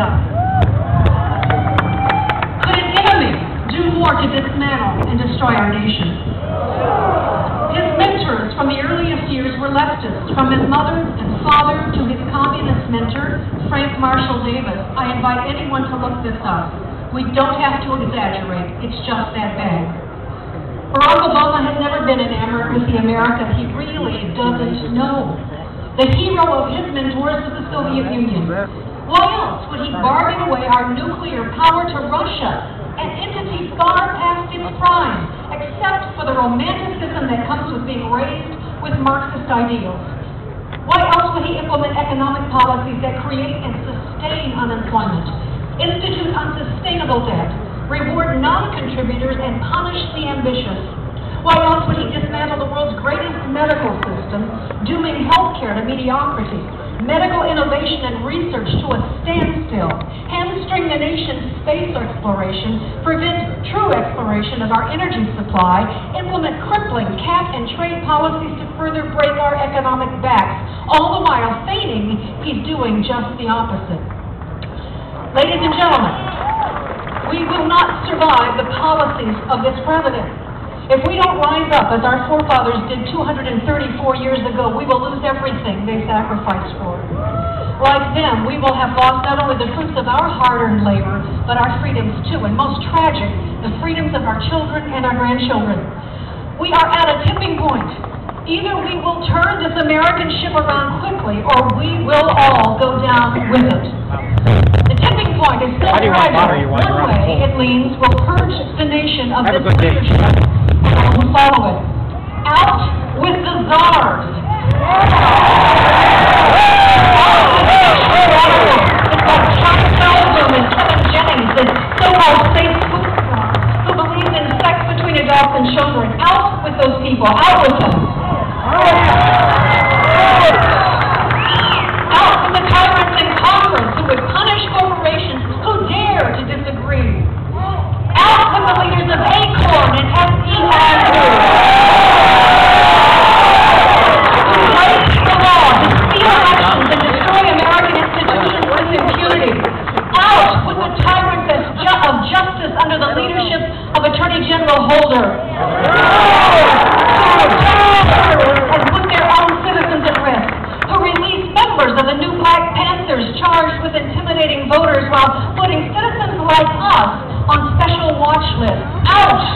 agenda? Could an enemy do more to dismantle and destroy our nation? His mentors from the earliest years were leftists, from his mother and father to his communist mentor, Frank Marshall Davis. I invite anyone to look this up. We don't have to exaggerate. It's just that bad. Barack Obama has never been enamored with the America he really doesn't know. The hero of his mentors was the Soviet Union. Why else would he bargain away our nuclear power to Russia, an entity far past its prime, except for the romanticism that comes with being raised with Marxist ideals? Why else would he implement economic policies that create and sustain unemployment, institute unsustainable debt, reward non-contributors, and punish the ambitious? Why else would he dismantle the world's greatest medical system, dooming healthcare to mediocrity, medical innovation and research to a standstill, hamstring the nation's space exploration, prevent true exploration of our energy supply, implement crippling cap and trade policies to further break our economic backs, all the while feigning he's doing just the opposite? Ladies and gentlemen, we will not survive the policies of this president. If we don't rise up, as our forefathers did 234 years ago, we will lose everything they sacrificed for. Like them, we will have lost not only the fruits of our hard-earned labor, but our freedoms too, and most tragic, the freedoms of our children and our grandchildren. We are at a tipping point. Either we will turn this American ship around quickly, or we will all go down with it. The tipping point is so fragile. One way, it leans, will purge the nation of this leadership. All who follow it. Out with the czars. It's like Chuck Seldom and Kevin Jennings and so-called Facebook who believe in sex between adults and children. Out with those people. Out with them. Out with the tyrants in Congress who would punish corporations who dare to disagree. Out with the leaders of Acorn and SEIU. To break the law, to steal elections, and destroy American institutions with impunity. Out with the tyrants of justice under the leadership of Attorney General Holder. And put their own citizens at risk. Who release members of the new Black Panthers charged with intimidating voters while putting citizens like us on special watch lists. Ouch!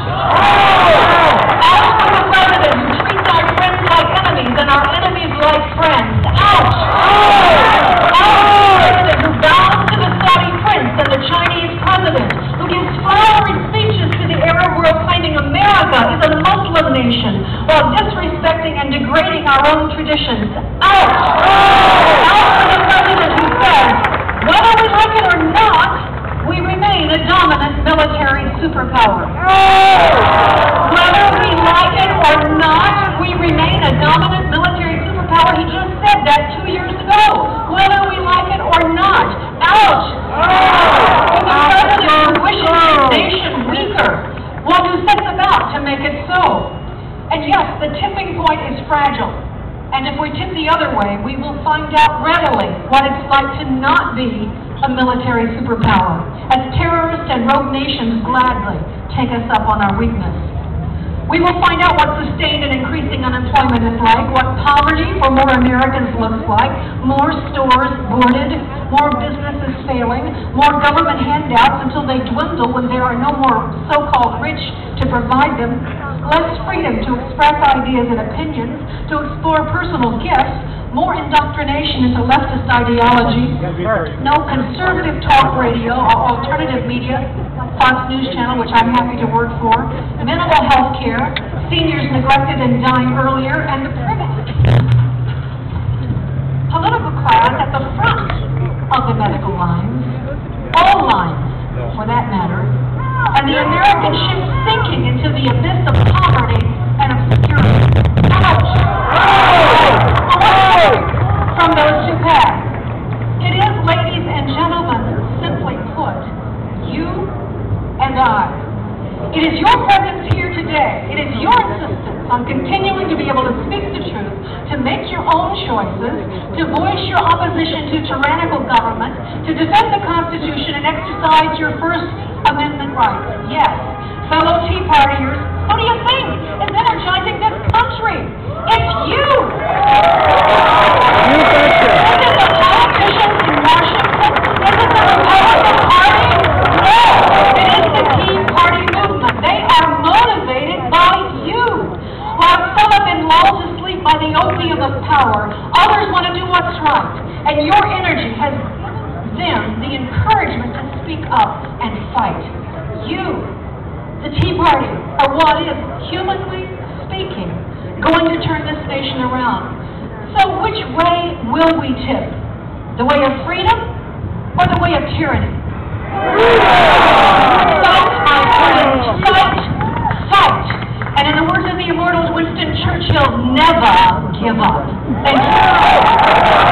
Ouch for the president who treats our friends like enemies and our enemies like friends. Ouch! Ouch for the president who bows to the Saudi prince and the Chinese president, who gives flowery speeches to the Arab world claiming America is a Muslim nation while disrespecting and degrading our own traditions. Ouch! Ouch for the president who says, whether we like it or not, we remain a dominant military superpower. Whether we like it or not, we remain a dominant military superpower. He just said that 2 years ago. Whether we like it or not. Ouch! The president who wishes his nation weaker, one who sets about to make it so. And yes, the tipping point is fragile. And if we tip the other way, we will find out readily what it's like to not be a military superpower, as terrorists and rogue nations gladly take us up on our weakness. We will find out what sustained and increasing unemployment is like, what poverty for more Americans looks like, more stores boarded, more businesses failing, more government handouts until they dwindle when there are no more so-called rich to provide them, less freedom to express ideas and opinions, to explore personal gifts, more indoctrination into leftist ideology, no conservative talk radio or alternative media, Fox News Channel, which I'm happy to work for, minimal health care, seniors neglected and dying earlier, and the privileged political class at the front of the medical lines, all lines for that matter, and the American ship sinking into the abyss of poverty and obscurity. Ouch! From those two paths. It is, ladies and gentlemen, simply put, you and I. It is your presence here today. It is your insistence on continuing to be able to speak the truth, to make your own choices, to voice your opposition to tyrannical government, to defend the Constitution and exercise your First Amendment rights. Yes, fellow Tea Partiers, who do you think is energizing this country? It's you! You betcha! Is it the politicians in Washington? Is it the Republican Party? No! It is the Tea Party movement. They are motivated by you. While some have been lulled to sleep by the opium of power, others want to do what's right. And your energy has given them the encouragement to speak up and fight. You, the Tea Party, are what is, humanly speaking, going to turn this nation around. So which way will we tip? The way of freedom or the way of tyranny? Fight, my friends, fight, fight. And in the words of the immortal Winston Churchill, never give up. Thank you.